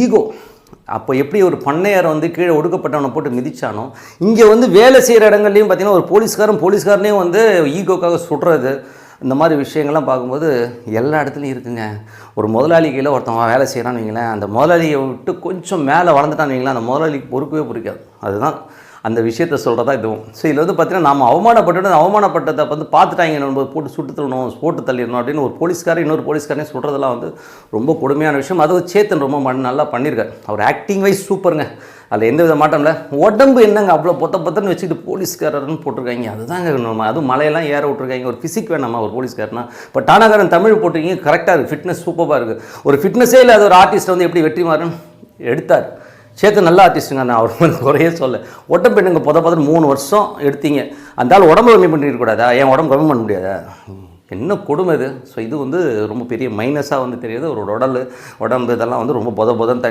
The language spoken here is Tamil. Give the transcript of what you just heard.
ஈகோ. அப்போ எப்படி ஒரு பண்ணையார் வந்து கீழே ஒடுக்கப்பட்டவனை போட்டு மிதிச்சானோ, இங்கே வந்து வேலை செய்கிற இடங்கள்லையும் பார்த்தீங்கன்னா ஒரு போலீஸ்காரனையும் வந்து ஈகோக்காக சுடுறது, இந்த மாதிரி விஷயங்கள்லாம் பார்க்கும்போது எல்லா இடத்துலையும் இருக்குங்க. ஒரு முதலாளி கீழே ஒருத்தவன் வேலை செய்கிறான்னு வைங்களேன், அந்த முதலாளியை விட்டு கொஞ்சம் மேலே வளர்ந்துட்டான்னு வைங்களேன், அந்த முதலாளிக்கு பொறுக்கவே பிடிக்காது. அதுதான் அந்த விஷயத்த சொல்கிறதா இதுவும். ஸோ இதில் வந்து பார்த்திங்கன்னா நாம் அவமானப்பட்டதை வந்து பார்த்துட்டாங்க, நம்ம போட்டு சுட்டு தள்ளணும், போட்டு தள்ளிடணும் அப்படின்னு ஒரு போலீஸ்காரர் இன்னொரு போலீஸ்காரனே சொல்கிறதெல்லாம் வந்து ரொம்ப கொடுமையான விஷயம். அதுவும் சேத்தன் ரொம்ப நல்லா பண்ணியிருக்காரு. அவர் ஆக்டிங் வைஸ் சூப்பருங்க, அதில் எந்த வித மாட்டம் இல்லை. உடம்பு என்னங்க அவ்வளோ பொத்தன்னு வச்சுக்கிட்டு போலீஸ்காரர்னு போட்டிருக்காங்க, அதுதாங்க நம்ம. அதுவும் மலையெல்லாம் ஏற விட்ருக்காங்க. ஒரு ஃபிசிக் வேணாமா ஒரு போலீஸ்காரனா? இப்போ டானாகாரன் தமிழ் போட்டிருக்கீங்க, கரெக்டாக இருக்குது, ஃபிட்னஸ் சூப்பராக இருக்குது. ஒரு ஃபிட்னஸே இல்லை, அது ஒரு ஆர்டிஸ்ட் வந்து எப்படி வெற்றிமாறன் எடுத்தார். சேத்து நல்ல ஆர்டிஸ்ட்டுங்க, நான் அவர் குறையே சொல்ல. உடம்பு என்னங்க பொதன்னு 3 வருஷம் எடுத்தீங்க, அந்த ஆள் உடம்பு கம்மி பண்ணிடக்கூடாதா? என் உடம்பு கம்மி பண்ண முடியாதா? என்ன கொடுமை இது. ஸோ இது வந்து ரொம்ப பெரிய மைனஸாக வந்து தெரியுது. ஒரு உடம்பு இதெல்லாம் வந்து ரொம்ப பொதன்னு